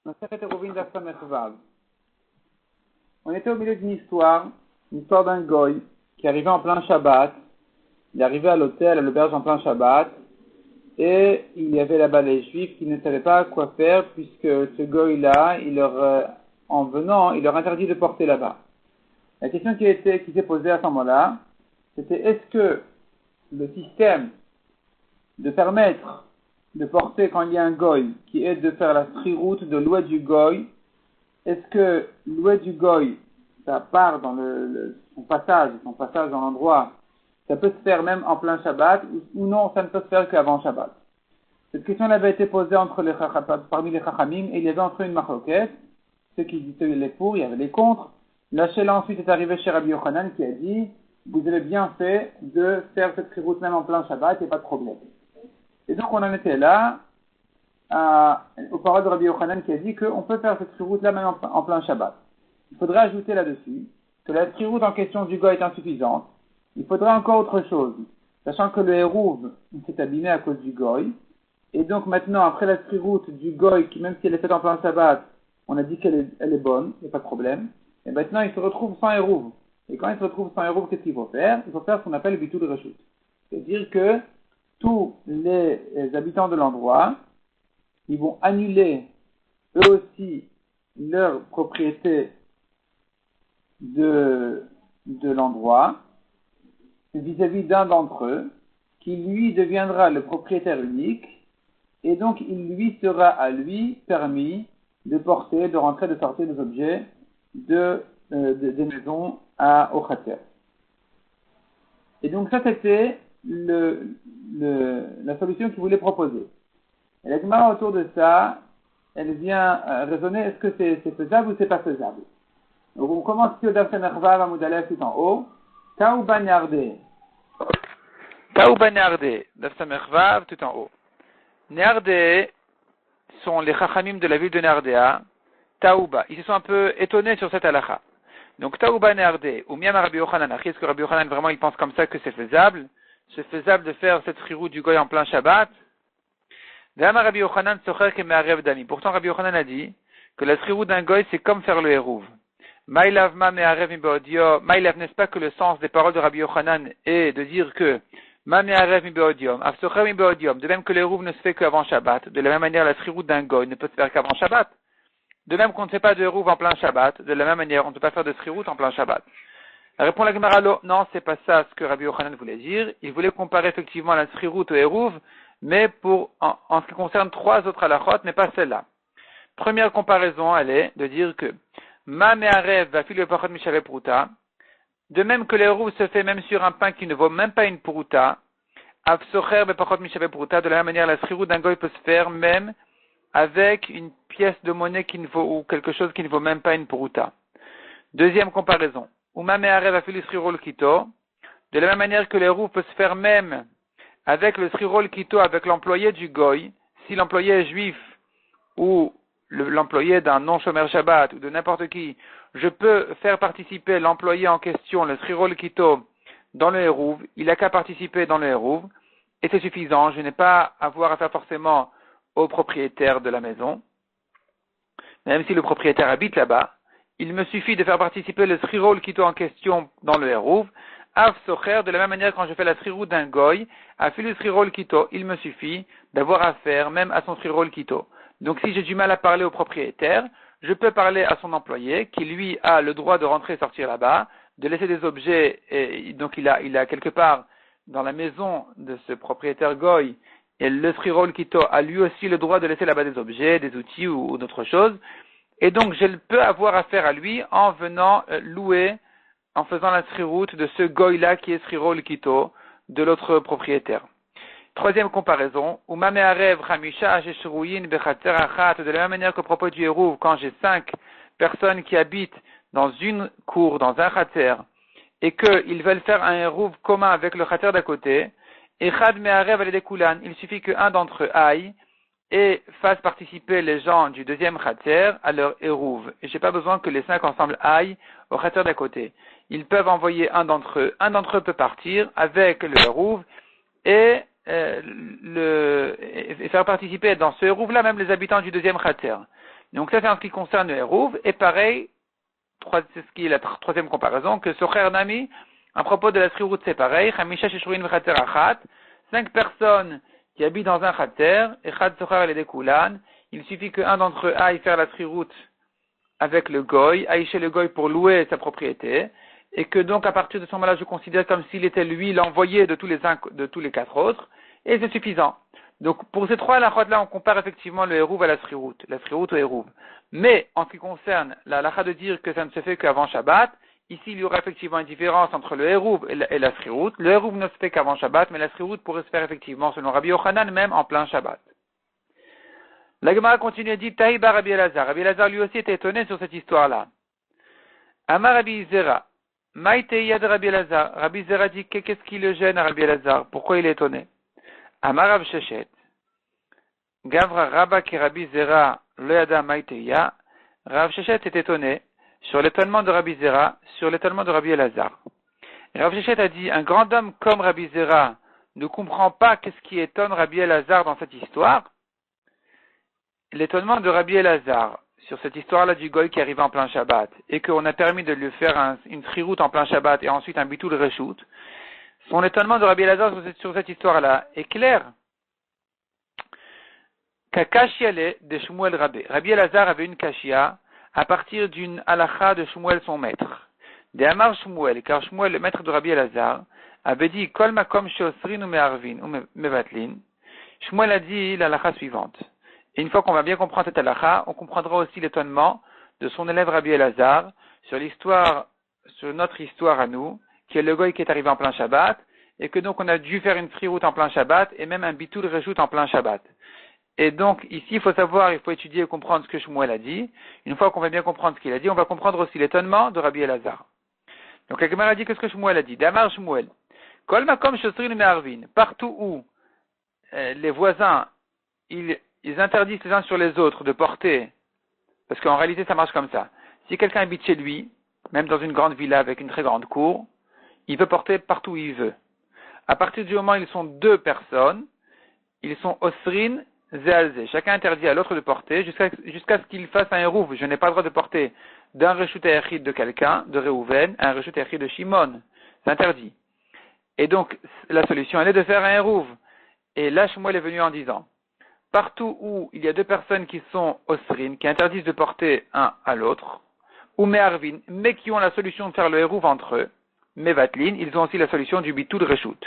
On était au milieu d'une histoire d'un goy qui arrivait en plein Shabbat. Il arrivait à l'hôtel, à l'auberge en plein Shabbat, et il y avait là-bas les Juifs qui ne savaient pas quoi faire puisque ce goy-là, en venant, il leur interdit de porter là-bas. La question qui s'est posée à ce moment-là, c'était est-ce que le système de permettre de porter quand il y a un goy qui est de faire la sriroute de l'oued du goy, est-ce que l'oued du goy, ça part dans son passage dans l'endroit, ça peut se faire même en plein Shabbat ou non, ça ne peut se faire qu'avant Shabbat. Cette question avait été posée parmi les Chachamim et il y avait entre une marloquette, ceux qui disaient les pour, il y avait les contre. La Shela ensuite est arrivé chez Rabbi Yochanan qui a dit vous avez bien fait de faire cette sriroute même en plein Shabbat, il n'y a pas de problème. Et donc on en était là aux paroles de Rabbi Yochanan qui a dit qu'on peut faire cette sriroute là même en plein Shabbat. Il faudrait ajouter là-dessus que la sriroute en question du goy est insuffisante. Il faudrait encore autre chose, sachant que le hérouv s'est abîmé à cause du goy. Et donc maintenant, après la sriroute du goy, qui même si elle est faite en plein Shabbat, on a dit qu'elle est bonne, il n'y a pas de problème. Et maintenant, il se retrouve sans hérouv. Et quand il se retrouve sans hérouv, qu'est-ce qu'il faut faire? Il faut faire ce qu'on appelle le bitul reshut. C'est-à-dire que tous les habitants de l'endroit, ils vont annuler eux aussi leur propriété de l'endroit vis-à-vis d'un d'entre eux, qui lui deviendra le propriétaire unique, et donc il lui sera à lui permis de porter, de rentrer, de sortir des objets des maisons au khater. Et donc ça c'était la solution qu'il voulait proposer. Et la Gemara autour de ça, elle vient raisonner, est-ce que c'est faisable ou c'est pas faisable? Donc on commence ici au Daf Mervav à Moudalef tout en haut. Taouba Neardé, Daf Mervav tout en haut. Neardé sont les Chachamim de la ville de Nardéa. Taouba, ils se sont un peu étonnés sur cette halakha. Donc Taouba Neardé, ou Miam Rabbi Yochanan, est-ce que Rabbi Yochanan vraiment il pense comme ça que c'est faisable? C'est faisable de faire cette sriroute du goy en plein Shabbat? Rabbi Yochanan socher ke me'arev dami. Pourtant Rabbi Yochanan a dit que la sriroute d'un goy c'est comme faire le hérouv. Maïlav ma me'arev mi be'odio. Maïlav, n'est-ce pas que le sens des paroles de Rabbi Yochanan est de dire que ma me'arev mi be'odiom, af socher mi be'odiom, de même que le hérouv ne se fait qu'avant Shabbat, de la même manière la sriroute d'un goy ne peut se faire qu'avant Shabbat. De même qu'on ne fait pas de hérouv en plein Shabbat, de la même manière on ne peut pas faire de sriroute en plein Shabbat. Répond la Gemara, non, c'est pas ça ce que Rabbi Yochanan voulait dire. Il voulait comparer effectivement la sriroute au hérouv, mais en ce qui concerne trois autres halachot, mais pas celle-là. Première comparaison, elle est de dire que ma me'arev va filer le pachot mishave pruta, de même que le hérouv se fait même sur un pain qui ne vaut même pas une pruta, av socher be pachot mishave pruta, de la même manière la sriroute d'un goy peut se faire même avec une pièce de monnaie qui ne vaut, ou quelque chose qui ne vaut même pas une pruta. Deuxième comparaison, ma me'arev va filer srirol kito, de la même manière que le hérouv peut se faire même avec le srirol kito, avec l'employé du goy, si l'employé est juif ou l'employé d'un non-shomer Shabbat ou de n'importe qui, je peux faire participer l'employé en question, le srirol kito, dans le hérouv, il n'a qu'à participer dans le hérouv, et c'est suffisant, je n'ai pas à avoir à faire forcément au propriétaire de la maison, même si le propriétaire habite là-bas, il me suffit de faire participer le srirol kito en question dans le hérouv, Av socher, de la même manière quand je fais la sriroute d'un goy, à faire le srirol kito, il me suffit d'avoir affaire même à son srirol kito. Donc si j'ai du mal à parler au propriétaire, je peux parler à son employé qui lui a le droit de rentrer et sortir là-bas, de laisser des objets, et donc il a quelque part dans la maison de ce propriétaire goy, et le srirol kito a lui aussi le droit de laisser là-bas des objets, des outils ou d'autres choses. Et donc je peux avoir affaire à lui en venant louer, en faisant la sriroute de ce goy-là qui est srirol kito de l'autre propriétaire. Troisième comparaison, de la même manière qu'au propos du hérouv, quand j'ai 5 personnes qui habitent dans une cour, dans un khater, et qu'ils veulent faire un hérouv commun avec le khater d'à côté, il suffit qu'un d'entre eux aille et fasse participer les gens du deuxième khater à leur hérouv. Et j'ai pas besoin que les 5 ensemble aillent au khater d'à côté. Ils peuvent envoyer un d'entre eux peut partir avec le hérouv et faire participer dans ce hérouv-là même les habitants du deuxième khater. Donc ça c'est en ce qui concerne le Hérouv. Et pareil, c'est ce qui est la troisième comparaison, que Socher Nami, à propos de la Srirout, c'est pareil. Chamisha Sheshurin V'Chater Achat. 5 personnes qui habitent dans un Chater, et Chad Socher et Dekulan. Il suffit qu'un d'entre eux aille faire la Srirout avec le Goy, aille chez le Goy pour louer sa propriété, et que donc à partir de ce moment-là, je considère comme s'il était lui l'envoyé de tous les 4 autres, et c'est suffisant. Donc pour ces 3 halachot-là, on compare effectivement le Hérouv à la Srirout au Hérouv. Mais en ce qui concerne la halakha de dire que ça ne se fait qu'avant Shabbat, ici il y aura effectivement une différence entre le Hérouv et la Srirout. Le Hérouv ne se fait qu'avant Shabbat, mais la Srirout pourrait se faire effectivement, selon Rabbi Yochanan, même en plein Shabbat. La Gemara continue et dit, Taïba Rabbi Elazar. Rabbi Elazar lui aussi était étonné sur cette histoire-là. Amar Rabbi Zera. Maïteya de Rabbi Elazar. Rabbi Zera dit, qu'est-ce qui le gêne à Rabbi Elazar? Pourquoi il est étonné? Amar Rav Sheshet. Gavra Rabba ki Rabbi Zera le yada Maïteya. Rav Sheshet est étonné sur l'étonnement de Rabbi Zera, sur l'étonnement de Rabbi Elazar. Rav Sheshet a dit, un grand homme comme Rabbi Zera ne comprend pas qu'est-ce qui étonne Rabbi Elazar dans cette histoire. L'étonnement de Rabbi Elazar sur cette histoire-là du Goy qui arrive en plein Shabbat et qu'on a permis de lui faire une triroute en plein Shabbat et ensuite un bitul reshout, son étonnement de Rabbi Elazar sur cette histoire-là est clair. Kakashiale de Shmuel Rabbi. Rabbi Elazar avait une kashia à partir d'une halacha de Shmuel son maître. De Amar Shmuel, car Shmuel, le maître de Rabbi Elazar, avait dit Kol makom sheosrin ou me'arvin ou mevatlin. Shmuel a dit l'halacha suivante. Et une fois qu'on va bien comprendre cette halakha, on comprendra aussi l'étonnement de son élève Rabbi Elazar sur notre histoire à nous, qui est le Goy qui est arrivé en plein Shabbat, et que donc on a dû faire une friroute en plein Shabbat, et même un bitul rejout en plein Shabbat. Et donc, ici, il faut étudier et comprendre ce que Shmuel a dit. Une fois qu'on va bien comprendre ce qu'il a dit, on va comprendre aussi l'étonnement de Rabbi Elazar. Donc, la Gemara a dit, qu'est-ce que Shmuel a dit? Damar Shmuel. Kol makom shosrin me'arvin. Partout où les voisins, ils interdisent les uns sur les autres de porter, parce qu'en réalité ça marche comme ça. Si quelqu'un habite chez lui, même dans une grande villa avec une très grande cour, il peut porter partout où il veut. À partir du moment où ils sont 2 personnes, ils sont osrin zealze. Chacun interdit à l'autre de porter jusqu'à ce qu'il fasse un hérouv. Je n'ai pas le droit de porter d'un reshut yachid de quelqu'un, de Reuven, à un reshut yachid de Shimon. C'est interdit. Et donc la solution elle est de faire un hérouv. Et là Shmuel est venu en disant, partout où il y a 2 personnes qui sont osrin, qui interdisent de porter un à l'autre, ou me'arvin, mais qui ont la solution de faire le hérouv entre eux, mevatlin, ils ont aussi la solution du bitul reshout.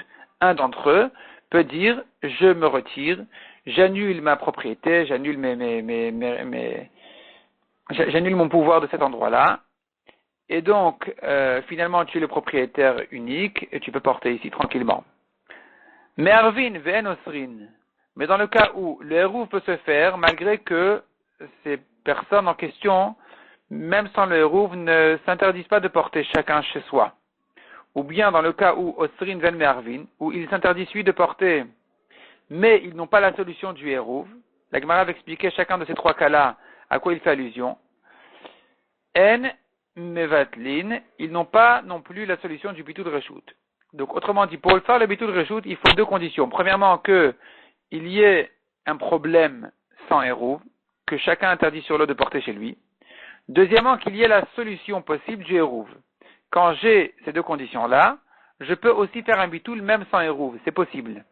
Un d'entre eux peut dire, je me retire, j'annule ma propriété, j'annule j'annule mon pouvoir de cet endroit-là, et donc, finalement, tu es le propriétaire unique, et tu peux porter ici tranquillement. Me'arvin ve'en osrin. Mais dans le cas où le hérouv peut se faire, malgré que ces personnes en question, même sans le hérouv, ne s'interdisent pas de porter chacun chez soi. Ou bien dans le cas où osrin ven me'arvin, où ils s'interdisent lui de porter, mais ils n'ont pas la solution du hérouv. La Gemara va expliquer chacun de ces 3 cas-là à quoi il fait allusion. En mevatlin, ils n'ont pas non plus la solution du bitul reshout. Donc autrement dit, pour le faire le bitul reshout, il faut 2 conditions. Premièrement, qu'il y ait un problème sans hérouv, que chacun interdit sur l'autre de porter chez lui. Deuxièmement, qu'il y ait la solution possible du hérouv. Quand j'ai ces 2 conditions-là, je peux aussi faire un bitul même sans hérouv. C'est possible.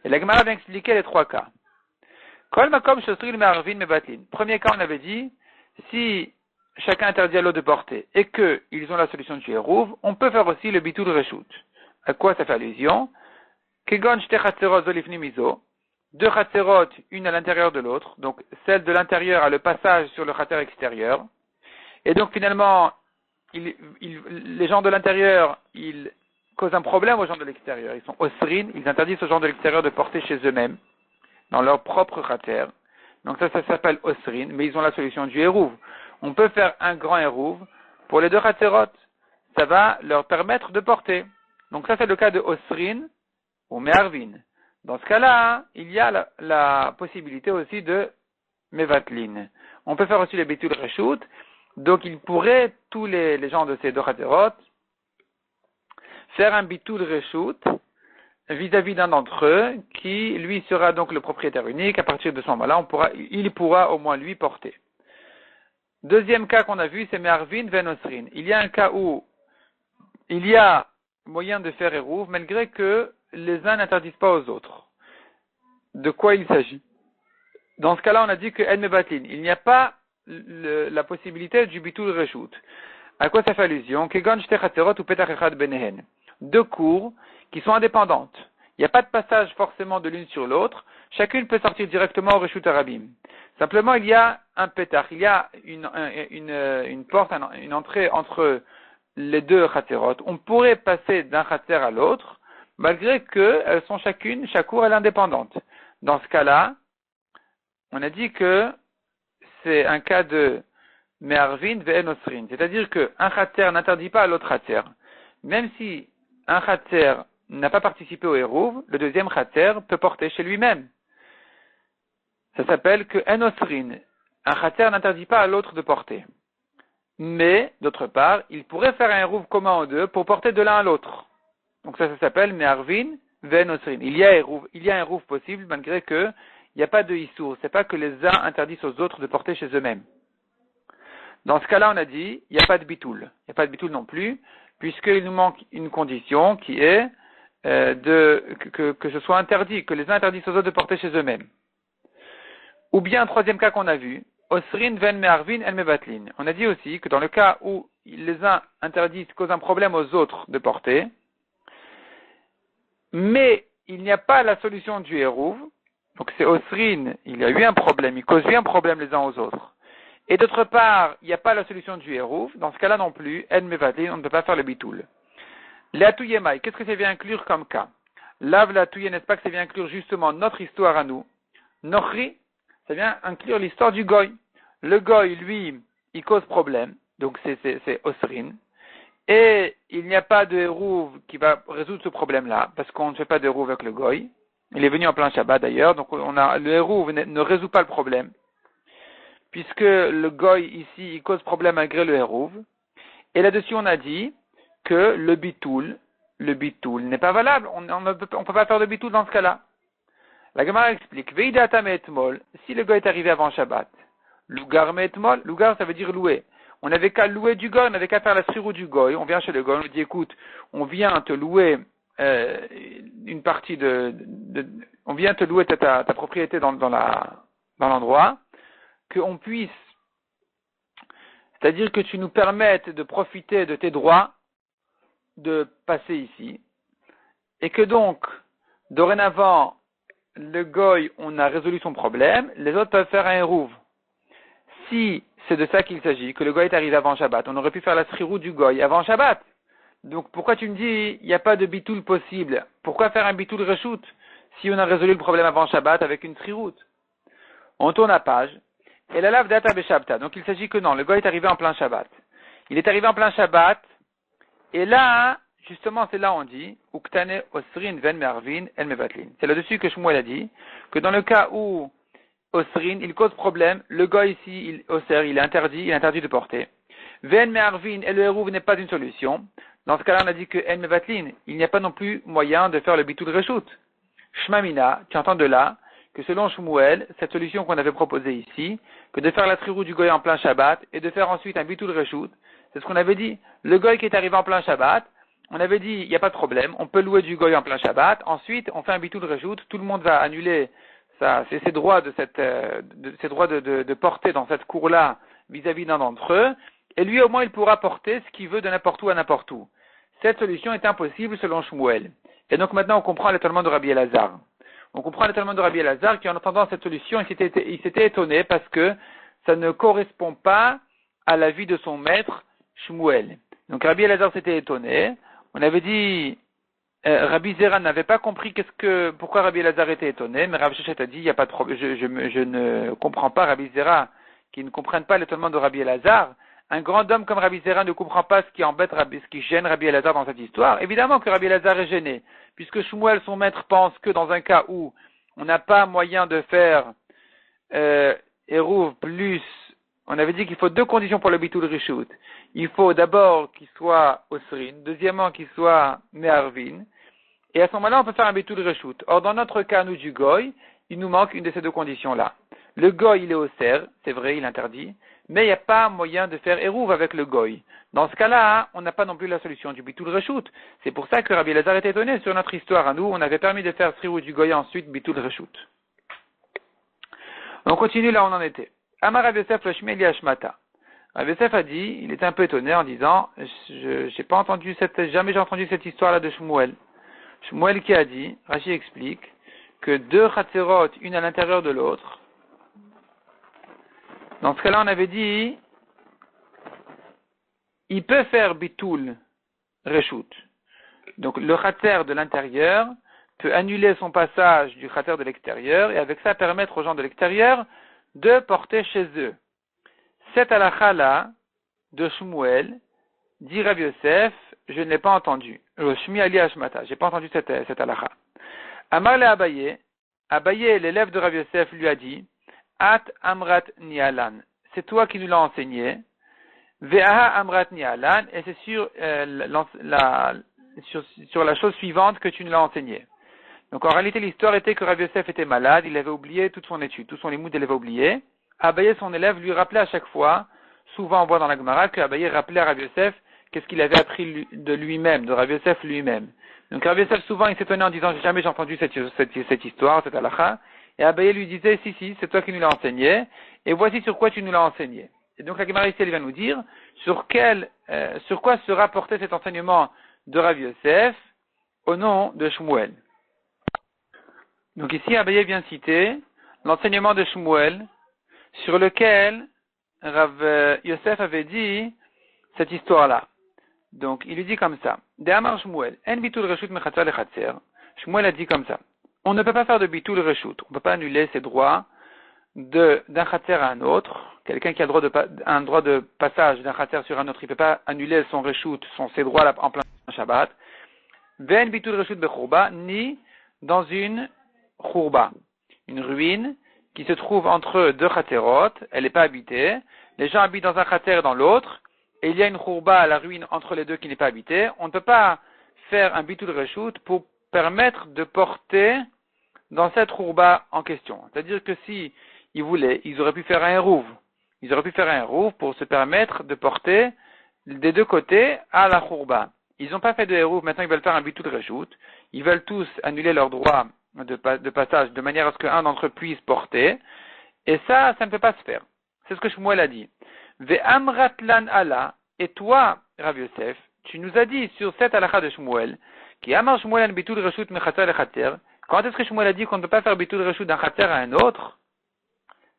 Et la Gemara vient expliquer les 3 cas. Kol makom shosril me'arvin mevatlin. Premier cas, on avait dit, si chacun interdit à l'autre de porter et qu'ils ont la solution du hérouv, on peut faire aussi le bitul reshout. À quoi ça fait allusion? Kegon shte chatzerot zolifni mizo. 2 chatzerot, une à l'intérieur de l'autre. Donc, celle de l'intérieur a le passage sur le chatzer extérieur. Et donc, finalement, les gens de l'intérieur, ils causent un problème aux gens de l'extérieur. Ils sont osrin, ils interdisent aux gens de l'extérieur de porter chez eux-mêmes, dans leur propre chatzer. Donc ça s'appelle osrin, mais ils ont la solution du hérouv. On peut faire un grand hérouv pour les 2 chatzerot. Ça va leur permettre de porter. Donc ça, c'est le cas de osrin ou me'arvin. Dans ce cas-là, il y a la possibilité aussi de mevatlin. On peut faire aussi le bitul reshout. Donc, il pourrait, tous les gens de ces 2 chatzerot, faire un bitul reshout vis-à-vis d'un d'entre eux, qui, lui, sera donc le propriétaire unique. À partir de ce moment-là, il pourra au moins lui porter. Deuxième cas qu'on a vu, c'est Me'arvin Ven Osrin. Il y a un cas où il y a moyen de faire Eruv, malgré que les uns n'interdisent pas aux autres. De quoi il s'agit? Dans ce cas-là, on a dit que En Mebatlin. Il n'y a pas la possibilité du Bitul Reshut. À quoi ça fait allusion? Kegon Shte Chatzerot ou Petach Echad Benehen. Deux cours qui sont indépendantes. Il n'y a pas de passage forcément de l'une sur l'autre. Chacune peut sortir directement au Reshut Arabim. Simplement, il y a un Petach. Il y a une porte, une entrée entre les deux Chatzerot. On pourrait passer d'un Chatzer à l'autre, malgré qu'elles sont chaque cour elle est indépendante. Dans ce cas-là, on a dit que c'est un cas de Me'arvin ve'en osrin. C'est-à-dire qu'un Chatzer n'interdit pas à l'autre Chatzer. Même si un Chatzer n'a pas participé au Eruv, le deuxième Chatzer peut porter chez lui-même. Ça s'appelle que en osrin. Un Chatzer n'interdit pas à l'autre de porter. Mais, d'autre part, il pourrait faire un Eruv commun en deux pour porter de l'un à l'autre. Donc ça s'appelle Me'arvin ve'en osrin. Il y a un Eruv possible malgré que il n'y a pas de Issour. C'est pas que les uns interdisent aux autres de porter chez eux-mêmes. Dans ce cas-là, on a dit, il n'y a pas de bitoul. Il n'y a pas de bitoul non plus, puisqu'il nous manque une condition qui est que ce soit interdit, que les uns interdisent aux autres de porter chez eux-mêmes. Ou bien un troisième cas qu'on a vu, Osrin ven me'arvin el mebatlin. On a dit aussi que dans le cas où les uns interdisent, causent un problème aux autres de porter, mais il n'y a pas la solution du Eruv, donc c'est Osrin, il y a eu un problème, ils causent eu un problème les uns aux autres. Et d'autre part, il n'y a pas la solution du Eruv, dans ce cas-là non plus, En Mevatlin, on ne peut pas faire le bitoul. L'Atouye qu'est-ce que ça vient inclure comme cas? Lav l'Atouye, n'est-ce pas que ça vient inclure justement notre histoire à nous? Nochri, ça vient inclure l'histoire du Goy. Le Goy, lui, il cause problème, donc c'est Osrin. Et il n'y a pas de Eruv qui va résoudre ce problème-là, parce qu'on ne fait pas de Eruv avec le Goy. Il est venu en plein Shabbat d'ailleurs, donc le Eruv ne résout pas le problème. Puisque le Goy ici, il cause problème malgré le Eruv. Et là-dessus, on a dit que le bitoul n'est pas valable. On ne peut pas faire de bitoul dans ce cas-là. La Gemara explique, Veidata me'etmol, si le Goy est arrivé avant Shabbat, Lugar me'etmol, Lugar ça veut dire louer. On n'avait qu'à louer du Goy, on n'avait qu'à faire la srirou du Goy. On vient chez le Goy, on lui dit, écoute, on vient te louer une partie on vient te louer ta propriété dans l'endroit, qu'on puisse, c'est-à-dire que tu nous permettes de profiter de tes droits, de passer ici, et que donc, dorénavant, le Goy, on a résolu son problème, les autres peuvent faire un Eruv. Si c'est de ça qu'il s'agit, que le Goy est arrivé avant Shabbat, on aurait pu faire la srirou du Goy avant Shabbat. Donc pourquoi tu me dis, il n'y a pas de bitoul possible? Pourquoi faire un bitoul reshoot si on a résolu le problème avant Shabbat avec une srirout? On tourne la page. Et la lave data beshabta. Donc il s'agit que non, le Goy est arrivé en plein Shabbat. Il est arrivé en plein Shabbat. Et là, justement, c'est là où on dit, Uktane osrin ven me'arvin el mevatlin. C'est là-dessus que Shmuel a dit, que dans le cas où osrin, il cause problème, le Goy ici, il est interdit de porter. Ven me'arvin et le Eruv n'est pas une solution. Dans ce cas-là, on a dit que en mevatlin, il n'y a pas non plus moyen de faire le bitul reshoot. Shmamina, tu entends de là, que selon Shmuel, cette solution qu'on avait proposée ici, que de faire la trirou du Goy en plein Shabbat et de faire ensuite un bitul reshoot, c'est ce qu'on avait dit. Le Goy qui est arrivé en plein Shabbat, on avait dit, il n'y a pas de problème, on peut louer du Goy en plein Shabbat, ensuite on fait un bitul reshoot, tout le monde va annuler ses droits de porter dans cette cour-là vis-à-vis d'un d'entre eux, et lui au moins il pourra porter ce qu'il veut de n'importe où à n'importe où. Cette solution est impossible selon Shmuel. Et donc maintenant on comprend l'étonnement de Rabbi Elazar. On comprend l'étonnement de Rabbi Elazar qui en entendant cette solution, il s'était étonné parce que ça ne correspond pas à la vie de son maître Shmuel. Donc Rabbi Elazar s'était étonné. On avait dit, Rabbi Zera n'avait pas compris pourquoi Rabbi Elazar était étonné, mais Rabbi Shechet a dit, il n'y a pas de problème, je ne comprends pas Rabbi Zera qui ne comprenne pas l'étonnement de Rabbi Elazar. Un grand homme comme Rabbi Zera ne comprend pas ce qui gêne Rabbi Elazar dans cette histoire. Évidemment que Rabbi Elazar est gêné, puisque Shmuel, son maître, pense que dans un cas où on n'a pas moyen de faire Eruv plus, on avait dit qu'il faut deux conditions pour le bitul rishut. Il faut d'abord qu'il soit osrin, deuxièmement qu'il soit me'arvin, et à ce moment-là on peut faire un bitul rishut. Or dans notre cas, nous du Goy, il nous manque une de ces deux conditions-là. Le Goy, il est osser, c'est vrai, il interdit, mais il n'y a pas moyen de faire Eruv avec le Goy. Dans ce cas-là, on n'a pas non plus la solution du Bitul Reshut. C'est pour ça que Rabbi Elazar est étonné sur notre histoire. À nous, on avait permis de faire Sriou du Goy ensuite Bitul Reshut. On continue là où on en était. Amar Rabbi Yosef le Shmeli Ashmata. Rabbi Yosef a dit, il était un peu étonné en disant, jamais j'ai entendu cette histoire-là de Shmuel. Shmuel qui a dit, Rashi explique, que deux Chatzerot, une à l'intérieur de l'autre. Dans ce cas-là, on avait dit, il peut faire Bitul Reshut. Donc le Chatzer de l'intérieur peut annuler son passage du Chatzer de l'extérieur et avec ça permettre aux gens de l'extérieur de porter chez eux. Cette halakha-là de Shmuel, dit Rav Yosef, je ne l'ai pas entendu. Shmi Ali Ashmata, j'ai pas entendu cette halakha. Amar le Abaye, Abaye, l'élève de Rav Yosef, lui a dit, At Amrat Nialan, c'est toi qui nous l'as enseigné. Ve'aha Amrat Nialan, et c'est sur la chose suivante que tu nous l'as enseigné. Donc en réalité, l'histoire était que Rav Yosef était malade, il avait oublié toute son étude, tout son limoud, il l'avait oublié. Abaye, son élève, lui rappelait à chaque fois, souvent on voit dans la Gemara, que Abaye rappelait à Rav Yosef qu'est-ce qu'il avait appris de lui-même, de Rav Yosef lui-même. Donc Rav Yosef, souvent, il s'étonnait en disant, jamais j'ai entendu cette histoire, cette halakha. Et Abaye lui disait, si, c'est toi qui nous l'as enseigné, et voici sur quoi tu nous l'as enseigné. Et donc la Gemara ici, elle va nous dire, sur quoi se rapportait cet enseignement de Rav Yosef au nom de Shmuel. Donc ici, Abaye vient citer l'enseignement de Shmuel, sur lequel Rav Yosef avait dit cette histoire-là. Donc, il lui dit comme ça. De'amar Shmuel, en bitul reshut mechatzer lechatzer. Shmuel a dit comme ça. On ne peut pas faire de bitul reshut. On ne peut pas annuler ses droits d'un chatzer à un autre. Quelqu'un qui a un droit de passage d'un chatzer sur un autre, il ne peut pas annuler son reshut, ses droits en plein Shabbat. Ve'en bitul reshut bechurba, ni dans une churba, une ruine, qui se trouve entre deux chaterot, elle n'est pas habitée, les gens habitent dans un chater et dans l'autre, et il y a une chourba à la ruine entre les deux qui n'est pas habitée, on ne peut pas faire un bitul reshut pour permettre de porter dans cette chourba en question. C'est-à-dire que si ils voulaient, ils auraient pu faire un eruv. Ils auraient pu faire un eruv pour se permettre de porter des deux côtés à la chourba. Ils n'ont pas fait de eruv, maintenant ils veulent faire un bitul reshut. Ils veulent tous annuler leurs droits de passage, de manière à ce qu'un d'entre eux puisse porter, et ça ne peut pas se faire. C'est ce que Shmuel a dit. Ve'amratlan ala, et toi, Rav Yosef, tu nous as dit sur cette halakha de Shmuel, qui amar Shmuel an bitul reshut mechatzer lechatzer, quand est-ce que Shmuel a dit qu'on ne peut pas faire bitul reshut d'un chatzer à un autre?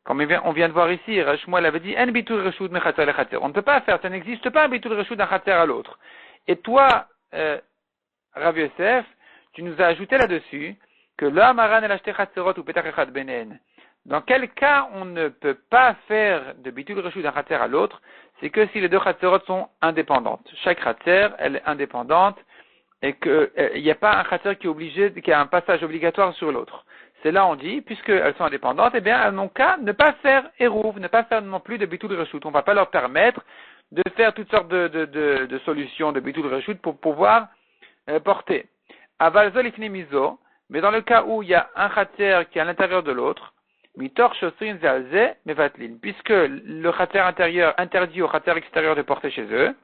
Comme on vient de voir ici, Shmuel avait dit, en bitul reshut mechatzer lechatzer. On ne peut pas faire, ça n'existe pas un bitul reshut d'un chatzer à l'autre. Et toi, Rav Yosef, tu nous as ajouté là-dessus, que l'amaran el acheté chatzerot ou petach echad benen. Dans quel cas on ne peut pas faire de bitul reshut d'un chatzer à l'autre, c'est que si les deux chatzerot sont indépendantes. Chaque chatzer, elle est indépendante, et qu'il n'y a pas un chatzer qui a un passage obligatoire sur l'autre. C'est là on dit, puisqu'elles sont indépendantes, eh bien, elles n'ont qu'à ne pas faire eruv, ne pas faire non plus de bitul reshut. On ne va pas leur permettre de faire toutes sortes de solutions de bitul reshut pour pouvoir porter. Aval zol ifne mizo, mais dans le cas où il y a un chatzer qui est à l'intérieur de l'autre, mitor shosrin zalze mevatlin, puisque le chatzer intérieur interdit au chatzer extérieur de porter chez eux,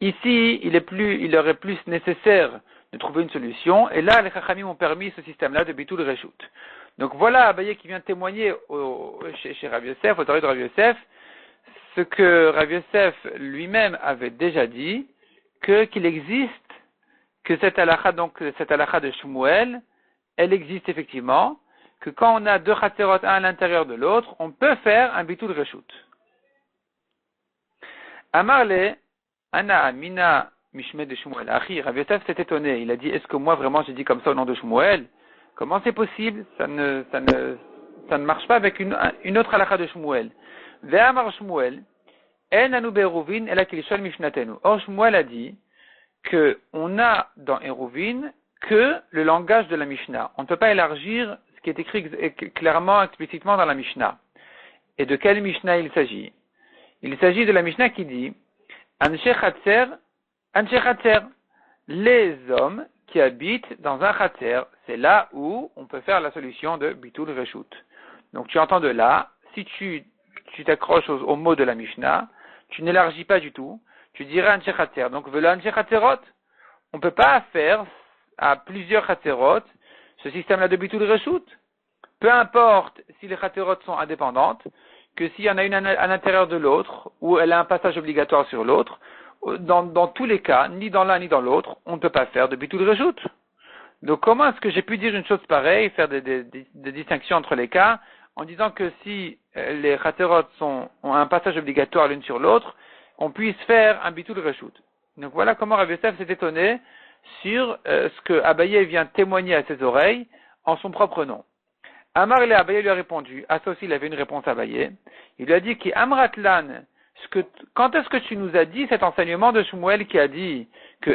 ici, il aurait plus nécessaire de trouver une solution, et là, les chachamim ont permis ce système-là de bitul reshut. Donc voilà Abaye qui vient témoigner chez Rav Yosef, au Torah de Rav Yosef, ce que Rav Yosef lui-même avait déjà dit, qu'il existe, que cette halakha de Shmuel, elle existe effectivement, que quand on a deux chatzerot, un à l'intérieur de l'autre, on peut faire un bitul reshut. Amarle, Ana Amina Mishme de Shmuel. Achi, Rav Yosef s'est étonné. Il a dit, est-ce que moi vraiment j'ai dit comme ça au nom de Shmuel? Comment c'est possible? Ça ne marche pas avec une autre halakha de Shmuel. Ve'amar Shmuel, En anu be'eruvin ela kilishon mishnatenu. Or Shmuel a dit que on a dans Eruvin que le langage de la Mishnah. On ne peut pas élargir ce qui est écrit clairement, explicitement dans la Mishnah. Et de quelle Mishnah il s'agit? Il s'agit de la Mishnah qui dit Anshe Chatzer, les hommes qui habitent dans un Chatzer, c'est là où on peut faire la solution de Bitul Reshut. Donc tu entends de là, si tu tu t'accroches aux mots de la Mishnah, tu n'élargis pas du tout, tu dirais Anshe Chatzer. Donc, velo Anshe Chatzerot. On ne peut pas faire à plusieurs Chatzerot ce système-là de Bitul Reshut. Peu importe si les Chatzerot sont indépendantes, que s'il y en a une à l'intérieur de l'autre, ou elle a un passage obligatoire sur l'autre, dans tous les cas, ni dans l'un ni dans l'autre, on ne peut pas faire de Bitul Reshut. Donc comment est-ce que j'ai pu dire une chose pareille, faire des distinctions entre les cas, en disant que si les Chatzerot ont un passage obligatoire l'une sur l'autre, on puisse faire un Bitul Reshut. Donc voilà comment Rav Yosef s'est étonné sur ce que Abaye vient témoigner à ses oreilles en son propre nom. Amar le Abaye lui a répondu, à ça aussi il avait une réponse à Abaye, il lui a dit qu'Amratlan, quand est-ce que tu nous as dit cet enseignement de Shmuel qui a dit que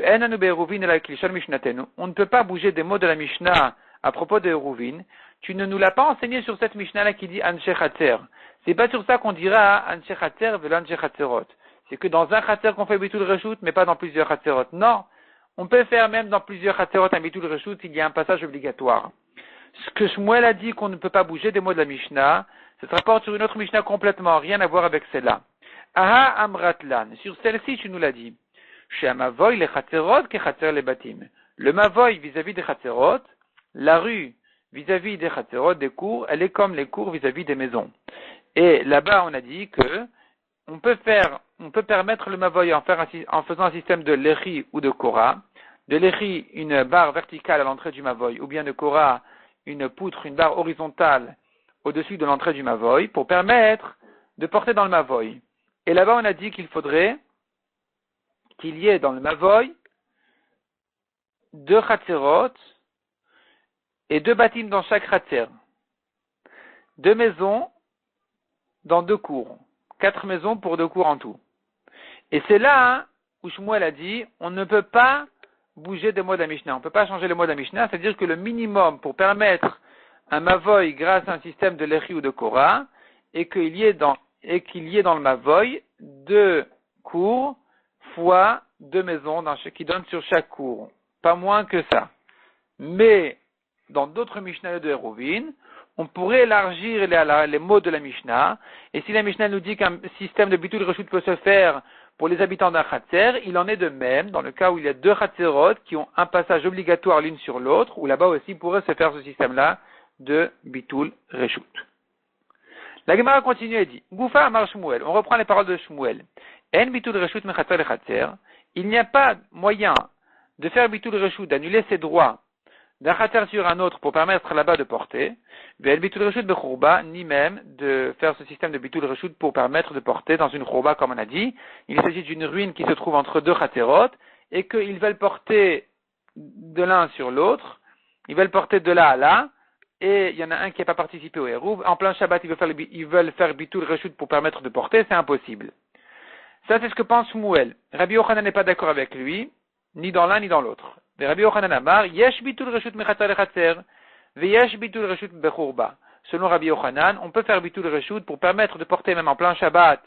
on ne peut pas bouger des mots de la Mishnah à propos de Eruvin, tu ne nous l'as pas enseigné sur cette Mishnah-là qui dit Anshe Chatzer. C'est pas sur ça qu'on dira Anshe Chatzer velo Anshe Chatzerot. C'est que dans un Chatzer qu'on fait Bitul Reshut, mais pas dans plusieurs Chatzerot. Non. On peut faire même dans plusieurs Chatzerot un Bitul Reshut s'il y a un passage obligatoire. Ce que Shmuel a dit qu'on ne peut pas bouger des mots de la Mishnah, ça se rapporte sur une autre Mishnah complètement, rien à voir avec celle-là. Aha Amratlan. Sur celle-ci, tu nous l'as dit. Chez Mavoy, les Chatzerot, que Chatzer les Batim. Le Mavoy vis-à-vis des Chatzerot, la rue vis-à-vis des Chatzerot, des cours, elle est comme les cours vis-à-vis des maisons. Et là-bas, on a dit que on peut permettre le Mavoy en faisant un système de Lechi ou de Kora. De Lechi, une barre verticale à l'entrée du Mavoy, ou bien de Kora, une poutre, une barre horizontale au-dessus de l'entrée du Mavoy, pour permettre de porter dans le Mavoy. Et là-bas, on a dit qu'il faudrait qu'il y ait dans le Mavoy 2 Chatzerot et 2 bâtiments dans chaque Chatzer. 2 maisons dans 2 cours. 4 maisons pour 2 cours en tout. Et c'est là où Shmuel a dit, on ne peut pas bouger des mots de la Mishnah. On ne peut pas changer les mots de la Mishnah, c'est-à-dire que le minimum pour permettre un Mavoy grâce à un système de Lechi ou de Kora, et qu'il y ait dans le Mavoy 2 cours fois 2 maisons qui donnent sur chaque cours. Pas moins que ça. Mais, dans d'autres Mishnah de Eruvin, on pourrait élargir les mots de la Mishnah, et si la Mishnah nous dit qu'un système de Bitul Reshut peut se faire pour les habitants d'un Chatzer, il en est de même dans le cas où il y a 2 Chatzerot qui ont un passage obligatoire l'une sur l'autre, où là-bas aussi pourrait se faire ce système-là de Bitul Reshut. La Gemara continue et dit, Goufa Amar Shmuel, on reprend les paroles de Shmuel. En Bitul Reshut mechatzer le Chatzer, il n'y a pas moyen de faire Bitul Reshut, d'annuler ses droits d'un Chatzer sur un autre pour permettre là-bas de porter, Ve'el Bitul Reshut bechurba, ni même de faire ce système de Bitul Reshut pour permettre de porter dans une churba, comme on a dit. Il s'agit d'une ruine qui se trouve entre 2 Chatzerot, et qu'ils veulent porter de l'un sur l'autre, ils veulent porter de là à là, et il y en a un qui n'a pas participé au Hérouv. En plein Shabbat, ils veulent faire Bitul Reshut pour permettre de porter, c'est impossible. Ça, c'est ce que pense Shmuel. Rabbi Yochanan n'est pas d'accord avec lui, ni dans l'un ni dans l'autre. Mais Rabbi Yochanan Amar, Yesh Bitul Reshut mechatzer le Chatzer, ve'yesh Bitul Reshut bechurba. Selon Rabbi Yochanan, on peut faire Bitul Reshut pour permettre de porter même en plein Shabbat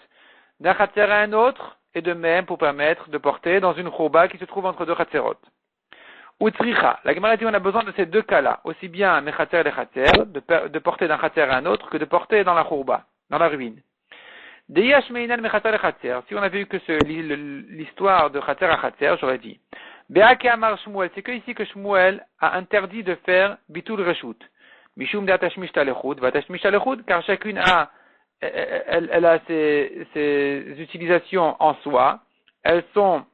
d'un Chatzer à un autre, et de même pour permettre de porter dans une churba qui se trouve entre 2 Chatzerot. Ou Tzricha. La Gemara dit on a besoin de ces 2 cas-là, aussi bien mechatzer le Chatzer, de porter d'un Chatzer à un autre, que de porter dans la churba, dans la ruine. Deyash meinan mechatzer le Chatzer. Si on avait vu que l'histoire de Chatzer à Chatzer, j'aurais dit. Be'ake amar Shmuel, c'est que ici que Shmuel a interdit de faire Bitul Reshut. Mishum de atashmish talechud, vatashmish talechud, car chacune elle a ses utilisations en soi. Elles sont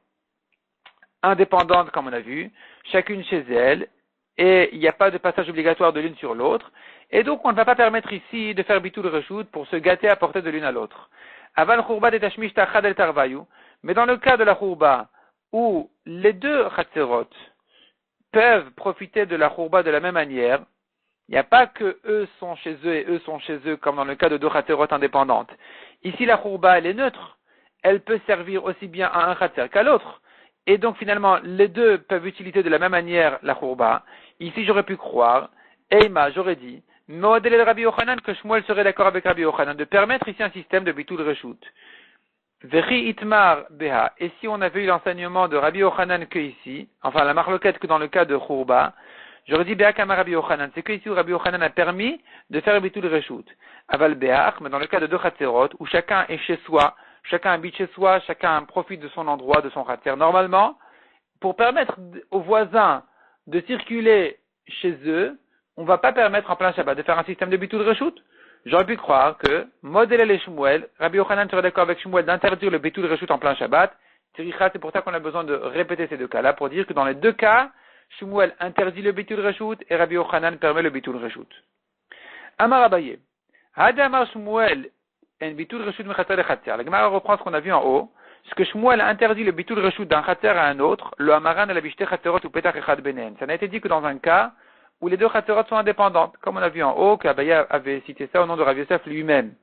indépendantes, comme on a vu, chacune chez elle, et il n'y a pas de passage obligatoire de l'une sur l'autre. Et donc, on ne va pas permettre ici de faire Bitul Reshut pour se gâter à porter de l'une à l'autre. Aval churba de tashmish tachad el tarvayu. Mais dans le cas de la churba, où les 2 Chatzerot peuvent profiter de la churba de la même manière, il n'y a pas que eux sont chez eux et eux sont chez eux, comme dans le cas de 2 Chatzerot indépendantes. Ici, la churba, elle est neutre. Elle peut servir aussi bien à un Chatzer qu'à l'autre. Et donc, finalement, les 2 peuvent utiliser de la même manière la churba. Ici, j'aurais pu croire, Eima, j'aurais dit, Moadel Rabbi Yochanan, que Shmuel serait d'accord avec Rabbi Yochanan, de permettre ici un système de Bitul Reshut. Vechi itmar beha. Et si on avait eu l'enseignement de Rabbi Yochanan que ici, enfin la marloquette que dans le cas de churba, J'aurais dit Be'akama Rabbi Yochanan. C'est que ici où Rabbi Yochanan a permis de faire Bitul Reshut. Aval Be'ach, mais dans le cas de deux Chatzerot, où chacun est chez soi, chacun habite chez soi, chacun profite de son endroit, de son Chatzer. Normalement, pour permettre aux voisins de circuler chez eux, on ne va pas permettre en plein Shabbat de faire un système de Bitul Reshut. J'aurais pu croire que, modèle et Shmuel, Rabbi Yochanan serait d'accord avec Shmuel d'interdire le Bitul Reshut en plein Shabbat. C'est pour ça qu'on a besoin de répéter ces deux cas-là, pour dire que dans les deux cas, Shmuel interdit le Bitul Reshut et Rabbi Yochanan permet le Bitul Reshut. Amar Abaye. Hada Amar Shmuel en Bitul Reshut Mechatzer le Chatzer. La Gemara reprend ce qu'on a vu en haut. Ce que Shmuel a interdit le Bitul Reshut d'un Chatzer à un autre, le Amaran et la Bishte Chatzerot ou Petach Echad Benen. Ça n'a été dit que dans un cas où les deux Chatzerot sont indépendantes. Comme on a vu en haut, qu'Abaye avait cité ça au nom de Rabbi Yosef lui-même.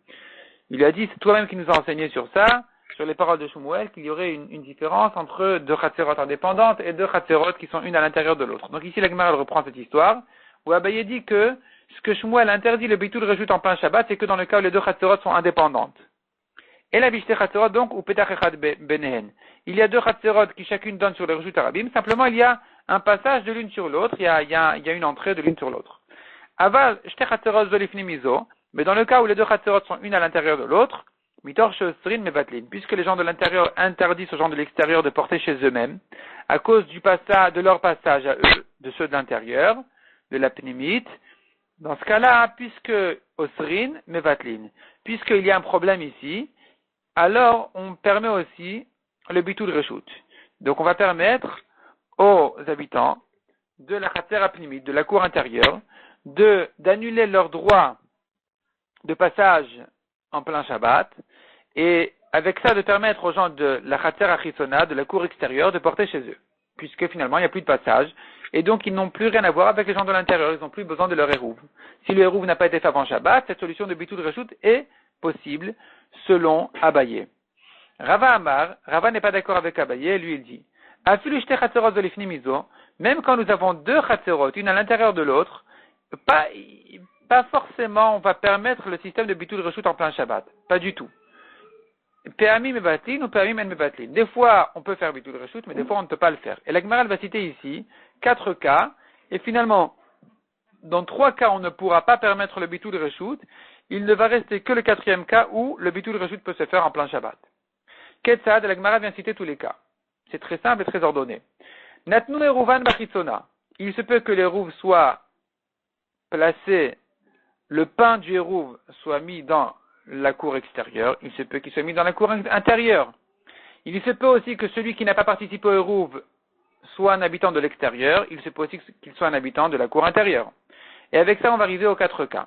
Il lui a dit, c'est toi-même qui nous a enseigné sur ça, sur les paroles de Shmuel, qu'il y aurait une différence entre deux Chatzerot indépendantes et deux Chatzerot qui sont une à l'intérieur de l'autre. Donc ici, la Gemara reprend cette histoire, où Abaye dit que ce que Shmuel interdit le Bitul Reshut en plein Shabbat, c'est que dans le cas où les deux Chatzerot sont indépendantes. Et la Bishte Chatzerot, donc, ou Petach Echad Benehen. Il y a deux Chatzerot qui chacune donne sur les Reshut Arabim, simplement il y a un passage de l'une sur l'autre, il y a une entrée de l'une sur l'autre. Aval, Shte Chatzerot Zolifni Mizo, mais dans le cas où les deux Chatzerot sont une à l'intérieur de l'autre, Mitor Shosrin Mevatlin, puisque les gens de l'intérieur interdisent aux gens de l'extérieur de porter chez eux-mêmes, à cause de leur passage à eux, de ceux de l'intérieur, de la Pnimite, dans ce cas-là, puisque Osrin Mevatlin, puisqu'il y a un problème ici, alors on permet aussi le Bitul Reshut. Donc on va permettre aux habitants de la Chatzer Apnimite, de la cour intérieure, d'annuler leur droit de passage en plein Shabbat, et avec ça de permettre aux gens de la Chatzer Achitsona, de la cour extérieure, de porter chez eux, puisque finalement il n'y a plus de passage, et donc ils n'ont plus rien à voir avec les gens de l'intérieur, ils n'ont plus besoin de leur Hérouv. Si le Hérouv n'a pas été fait avant Shabbat, cette solution de Bitul Reshut est possible, selon Abaye. Rava n'est pas d'accord avec Abaye, lui il dit, même quand nous avons deux Chatzerot, une à l'intérieur de l'autre, pas forcément on va permettre le système de Bitul Reshut en plein Shabbat. Pas du tout. Pe'amim mebatlin ou pe'amim en mebatlin. Des fois, on peut faire Bitul Reshut, mais des fois, on ne peut pas le faire. Et la Gemara va citer ici 4 cas, et finalement, dans 3 cas, on ne pourra pas permettre le Bitul Reshut. Il ne va rester que le 4e cas où le Bitul Reshut peut se faire en plein Shabbat. Ketzad, la Gemara vient citer tous les cas. C'est très simple et très ordonné. Natnu eruvan bachitsona. Il se peut que les rouves soient placés, le pain du Hérouv soit mis dans la cour extérieure, il se peut qu'il soit mis dans la cour intérieure. Il se peut aussi que celui qui n'a pas participé au Hérouv soit un habitant de l'extérieur, il se peut aussi qu'il soit un habitant de la cour intérieure. Et avec ça, on va arriver aux 4 cas.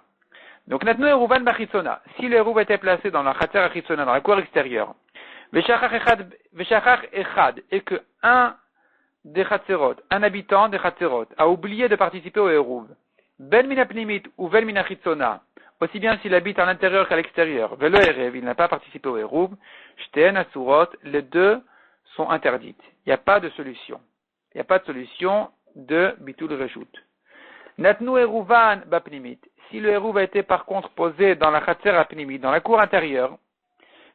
Donc, Natnu Eruvan Bachitsona, si le Hérouv était placé dans la Chatzer Achitsona, dans la cour extérieure, Veshachach Echad, et que un des Chatzerot, un habitant des Chatzerot, a oublié de participer au Hérouv, Ben Mina Pnimit ou Ben Mina Chitsona, aussi bien s'il habite à l'intérieur qu'à l'extérieur, Velo Erev, il n'a pas participé au Hérouv, Shteen Asurot, les deux sont interdites. Il n'y a pas de solution. Il n'y a pas de solution de Bitul Reshut. Natnu Eruvan Bapnimit, si le Hérouv a été par contre posé dans la Chatzer Apnimit, dans la cour intérieure,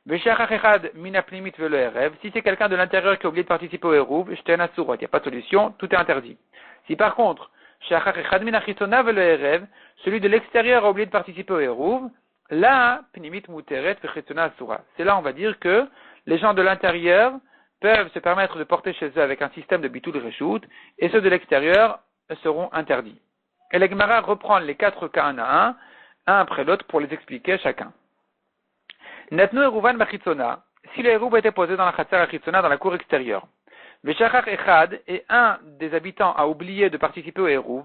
Veshachach Echad Mina Pnimit Velo Erev, si c'est quelqu'un de l'intérieur qui a oublié de participer au Hérouv, Shteen Asurot, il n'y a pas de solution, tout est interdit. Si par contre, celui de l'extérieur a oublié de participer au Hérouv, là, Pnimit Muteret Vechitsona Asura. C'est là, on va dire que les gens de l'intérieur peuvent se permettre de porter chez eux avec un système de Bitul Reshut, et ceux de l'extérieur seront interdits. Et la Gemara reprend les 4 cas un à un après l'autre, pour les expliquer chacun. Natnu Eruvan Bachitsona, si le Hérouv a été posé dans la Chatzer Achitsona, dans la cour extérieure, Veshachach Echad, et un des habitants a oublié de participer au Hérouv,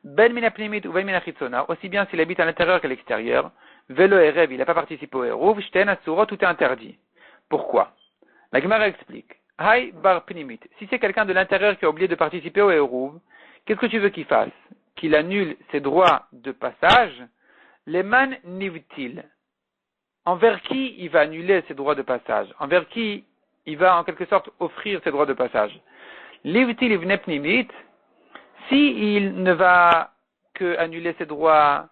Ben Mina Pnimit ou Ben Mina Chitsona, aussi bien s'il habite à l'intérieur qu'à l'extérieur, Velo Erev, il n'a pas participé au Hérouv, Shten Asurot, tout est interdit. Pourquoi? La Gemara explique. Hay Bar Pnimit, si c'est quelqu'un de l'intérieur qui a oublié de participer au Hérouv, qu'est-ce que tu veux qu'il fasse? Qu'il annule ses droits de passage? Leman Nivtil. Envers qui il va annuler ses droits de passage? Envers qui il va en quelque sorte offrir ses droits de passage? Livti livne pnimit, si il ne va que annuler ses droits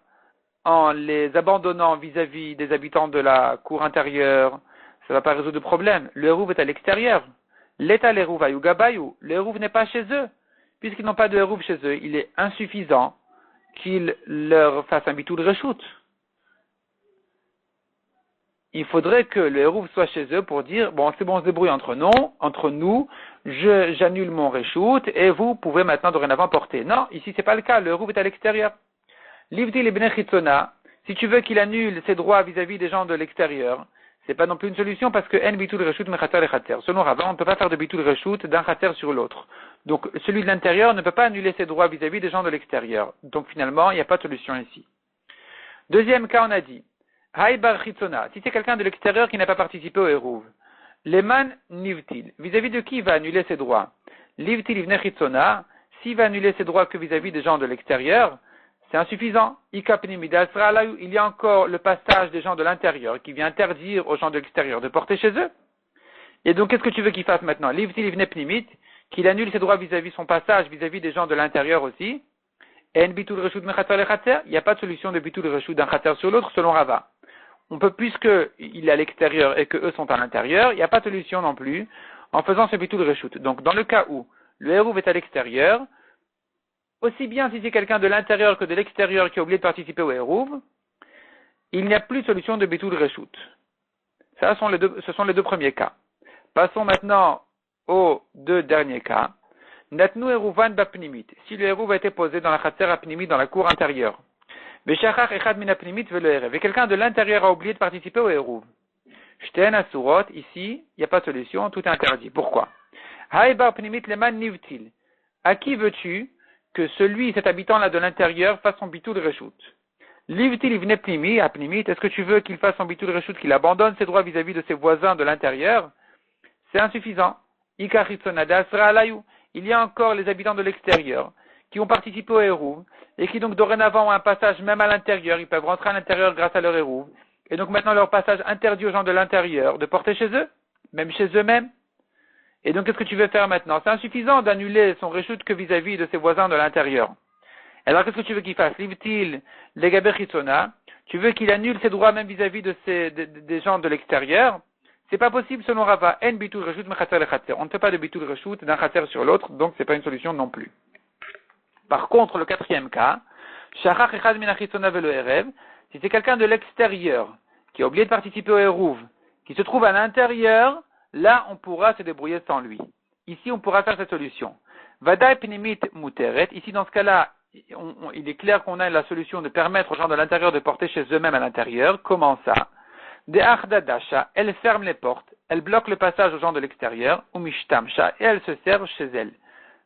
en les abandonnant vis-à-vis des habitants de la cour intérieure, ça ne va pas résoudre de problème. Le Hérouv est à l'extérieur. L'état l'Hérouv ayugabayu, le Hérouv n'est pas chez eux. puisqu'ils n'ont pas de Hérouv chez eux, il est insuffisant qu'ils leur fassent un bitul reshoot. Il faudrait que le Hérouv soit chez eux pour dire, bon, c'est bon, on se débrouille entre nous, j'annule mon reshoot, et vous pouvez maintenant dorénavant porter. Non, ici c'est pas le cas, le Hérouv est à l'extérieur. Livdi le Chitzona, si tu veux qu'il annule ses droits vis-à-vis des gens de l'extérieur, c'est pas non plus une solution parce que en bitul reshoot mechater le chater. Selon Rava, on ne peut pas faire de bitul reshoot d'un chater sur l'autre. Donc, celui de l'intérieur ne peut pas annuler ses droits vis-à-vis des gens de l'extérieur. Donc, finalement, il n'y a pas de solution ici. Deuxième cas, on a dit, Hay bar chitzona, si c'est quelqu'un de l'extérieur qui n'a pas participé au Hérouv, Leman nivtil, vis-à-vis de qui il va annuler ses droits? Livtil ivne chitzona, s'il va annuler ses droits que vis-à-vis des gens de l'extérieur, c'est insuffisant. Il y a encore le passage des gens de l'intérieur qui vient interdire aux gens de l'extérieur de porter chez eux. Et donc, qu'est-ce que tu veux qu'il fasse maintenant? Livtil ivne pnimit, qu'il annule ses droits vis-à-vis son passage, vis-à-vis des gens de l'intérieur aussi. Et en bitul reshoot mechater le chater, il n'y a pas de solution de bitul reshoot d'un chater sur l'autre selon Rava. On peut, puisqu'il est à l'extérieur et que eux sont à l'intérieur, il n'y a pas de solution non plus en faisant ce bitul reshoot. Donc, dans le cas où le Hérouv est à l'extérieur, aussi bien si c'est quelqu'un de l'intérieur que de l'extérieur qui a oublié de participer au Hérouv, il n'y a plus de solution de bitul reshoot. Ce sont les deux premiers cas. Passons maintenant aux deux derniers cas. Natnu Hérouvan bapnimit. Si le Hérouv a été posé dans la chater apnimit, dans la cour intérieure. Beshachach echad min apnimit velo erev. Et quelqu'un de l'intérieur a oublié de participer au Hérouv. Shten asurot, ici, il n'y a pas de solution, tout est interdit. Pourquoi? Haïbar pnimit leman nivtil. À qui veux-tu que cet habitant-là de l'intérieur fasse son bitul reshoot? Livtil ivne pnimi, apnimit, est-ce que tu veux qu'il fasse son bitul reshoot, qu'il abandonne ses droits vis-à-vis de ses voisins de l'intérieur? C'est insuffisant. Ikaritzonada asra alayou. Il y a encore les habitants de l'extérieur qui ont participé au Hérouv et qui donc dorénavant ont un passage même à l'intérieur. Ils peuvent rentrer à l'intérieur grâce à leur Hérouv. Et donc maintenant leur passage interdit aux gens de l'intérieur de porter chez eux, même chez eux-mêmes. Et donc qu'est-ce que tu veux faire maintenant? C'est insuffisant d'annuler son reshoot que vis-à-vis de ses voisins de l'intérieur. Alors qu'est-ce que tu veux qu'il fasse? Livtil legaber chitzona. Tu veux qu'il annule ses droits même vis-à-vis des gens de l'extérieur? C'est pas possible selon Rava. En bitul reshoot mechater le chater. On ne fait pas de bitul reshoot d'un chater sur l'autre, donc c'est pas une solution non plus. Par contre, le quatrième cas, shachach echad min achitzona velo erev, si c'est quelqu'un de l'extérieur qui a oublié de participer au Hérouv, qui se trouve à l'intérieur, là on pourra se débrouiller sans lui. Ici on pourra faire cette solution. Vadai pnimit muteret, ici dans ce cas-là, il est clair qu'on a la solution de permettre aux gens de l'intérieur de porter chez eux-mêmes à l'intérieur. Comment ça? De Ardadasha, elle ferme les portes, elle bloque le passage aux gens de l'extérieur, ou Mishtamsha, et elle se serve chez elle.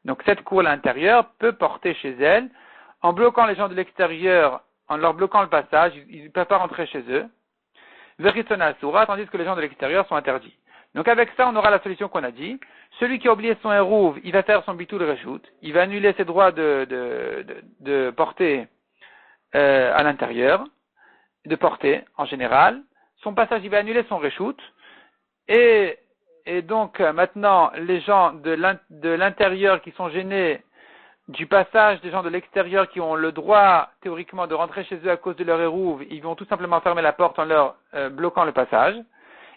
Donc cette cour à l'intérieur peut porter chez elle, en bloquant les gens de l'extérieur, en leur bloquant le passage, ils ne peuvent pas rentrer chez eux. Veritona Asura, tandis que les gens de l'extérieur sont interdits. Donc avec ça, on aura la solution qu'on a dit. Celui qui a oublié son Hérouv, il va faire son bitul reshoot, il va annuler ses droits de porter à l'intérieur, de porter en général. Son passage, il va annuler son reshoot. Et donc, maintenant, les gens de l'intérieur qui sont gênés du passage des gens de l'extérieur qui ont le droit, théoriquement, de rentrer chez eux à cause de leur Hérouv, ils vont tout simplement fermer la porte en leur bloquant le passage.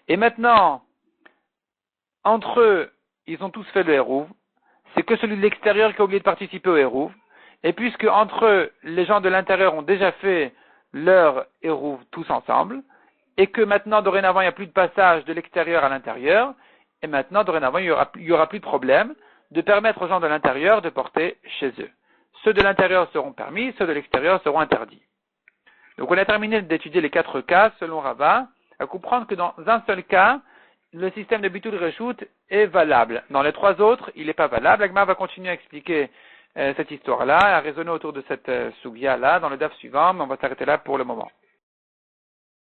Et maintenant, entre eux, ils ont tous fait le Hérouv. C'est que celui de l'extérieur qui a oublié de participer au Hérouv. Et puisque entre eux, les gens de l'intérieur ont déjà fait leur Hérouv tous ensemble, et que maintenant, dorénavant, il n'y a plus de passage de l'extérieur à l'intérieur, et maintenant, dorénavant, il y aura plus de problème de permettre aux gens de l'intérieur de porter chez eux. Ceux de l'intérieur seront permis, ceux de l'extérieur seront interdits. Donc, on a terminé d'étudier les 4 cas, selon Rava, à comprendre que dans un seul cas, le système de bitul reshoot est valable. Dans les 3 autres, il n'est pas valable. L'Agma va continuer à expliquer cette histoire-là, à raisonner autour de cette sugya-là dans le daf suivant, mais on va s'arrêter là pour le moment.